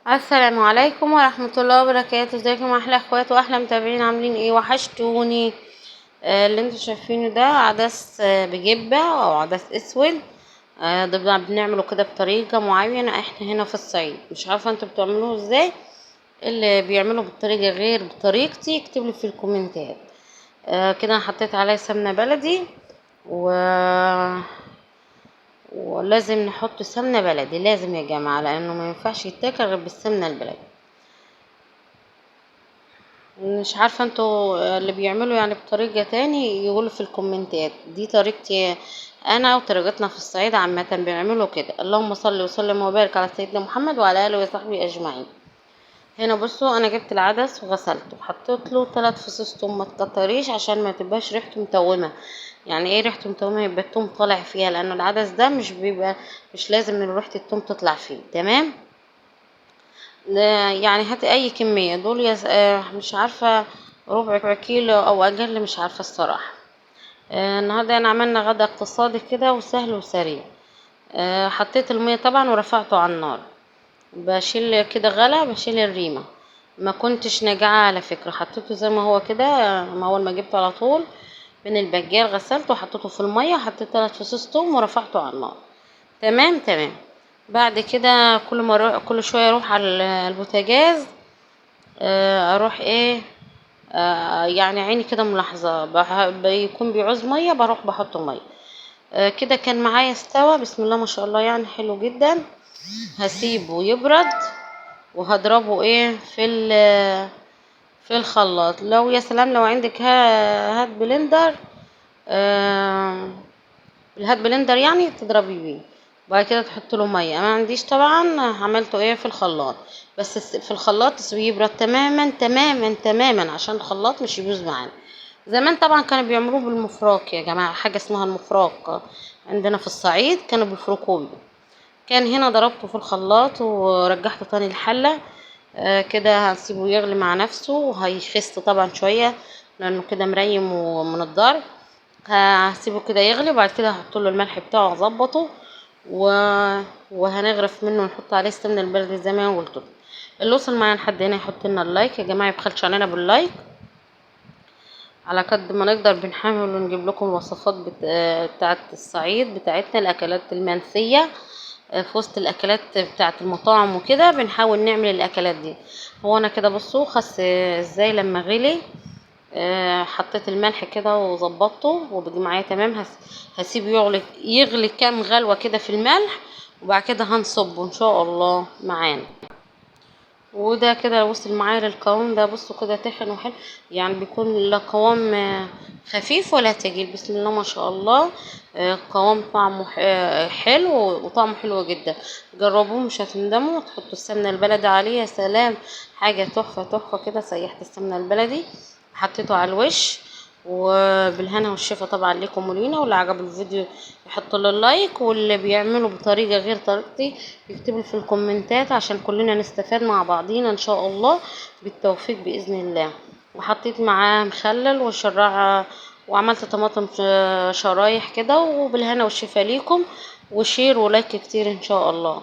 السلام عليكم ورحمة الله وبركاته. ازيكم احلى اخوات واحلى متابعين، عاملين ايه؟ وحشتوني. اللي انتوا شايفينه ده عدس بجبة او عدس اسود. ده بنعمله كده بطريقة معينة احنا هنا في الصعيد، مش عارفة انتوا بتعملوه ازاي. اللي بيعمله بطريقة غير بطريقتي يكتبلي في الكومنتات. كده انا حطيت عليه سمنة بلدي ولازم نحط سمنة بلدي، لازم يا جماعة، لانه ما ينفعش يتاكل غير بالسمنة البلدي. مش عارفة انتوا اللي بيعملوا يعني بطريقة تاني يقولوا في الكومنتات. دي طريقتي انا وطريقتنا في الصعيد عامة، بيعملوا كده. اللهم صل وسلم وبارك على سيدنا محمد وعلى اله وصحبه اجمعين. هنا بصوا، انا جبت العدس وغسلته وحطيت له 3 فصوص توم، ما تكتريش عشان ما تبقاش ريحته متومه. يعني ايه ريحته متومه؟ يبقى التوم طالع فيها، لانه العدس ده مش لازم ان ريحه التوم تطلع فيه. تمام. يعني هاتي اي كمية دول مش عارفة، ربع كيلو او اقل، مش عارفة الصراحة. النهاردة انا عملنا غدا اقتصادي كده وسهل وسريع. حطيت المية طبعا ورفعته على النار. بشيل كده غلا، بشيل الريمة. ما كنتش ناجعة على فكرة، حطيته زي ما هو كده. ما اول ما جبته على طول من البجال غسلته وحطيته في المية، حطيت 3 فصوص توم ورفعته على النار. تمام تمام. بعد كده كل شويه اروح على البوتاجاز. اروح ايه، يعني عيني كده ملاحظه بيكون بيعوز ميه، بروح بحط ميه. كده كان معايا استوى، بسم الله ما شاء الله، يعني حلو جدا. هسيبه يبرد وهضربه ايه في الخلاط. لو يا سلام لو عندك هات بلندر، الهات بلندر يعني تضربي بيه. وبعد كده تحط له ميه. ما عنديش طبعا، عملته ايه في الخلاط. بس في الخلاط تسيبيه يبرد تماما تماما تماما عشان الخلاط مش يبوظ معانا. زمان طبعا كانوا بيعملوه بالمفراك يا جماعه، حاجه اسمها المفراك. عندنا في الصعيد كانوا بيفركوه بيه. كان هنا ضربته في الخلاط ورجعته تاني الحله. كده هنسيبه يغلي مع نفسه، وهيخس طبعا شويه لانه كده مريم ومن الضرب. هسيبه كده يغلي، وبعد كده هحط له الملح بتاعه واظبطه وهنغرف منه ونحط عليه السمنه البلدي زي ما قلت لكم. اللي وصل معايا لحد هنا يحط لنا اللايك يا جماعه، يبخلش علينا باللايك. على قد ما نقدر بنحاول نجيب لكم الوصفات بتاعه الصعيد بتاعتنا، الاكلات المنسيه. في وسط الاكلات بتاعه المطاعم وكده بنحاول نعمل الاكلات دي. هو انا كده بصوا خس ازاي لما غلي. حطيت الملح كده وظبطته وبقي معايا تمام. هسيبه يغلي كام غلوة كده في الملح، وبعد كده هنصبه ان شاء الله معانا. وده كده وصل معايا للقوام ده، بصوا كده تخن وحلو. يعني بيكون لا قوام خفيف ولا تقيل، بسم الله ما شاء الله. قوام طعمه حلو وطعمه حلو جدا. جربوه مش هتندموا. تحطوا السمنة البلدي عليه، يا سلام، حاجة تحفة تحفة كده. سيحت السمنة البلدي حطيته على الوش، وبالهنا والشفا طبعا لكم ولينا. واللي عجب الفيديو يحط له اللايك، واللي بيعمله بطريقه غير طريقتي يكتبوا في الكومنتات عشان كلنا نستفاد مع بعضينا ان شاء الله بالتوفيق باذن الله. وحطيت معاه مخلل وشراعه، وعملت طماطم شرايح كده. وبالهنا والشفا ليكم، وشير ولايك كتير ان شاء الله.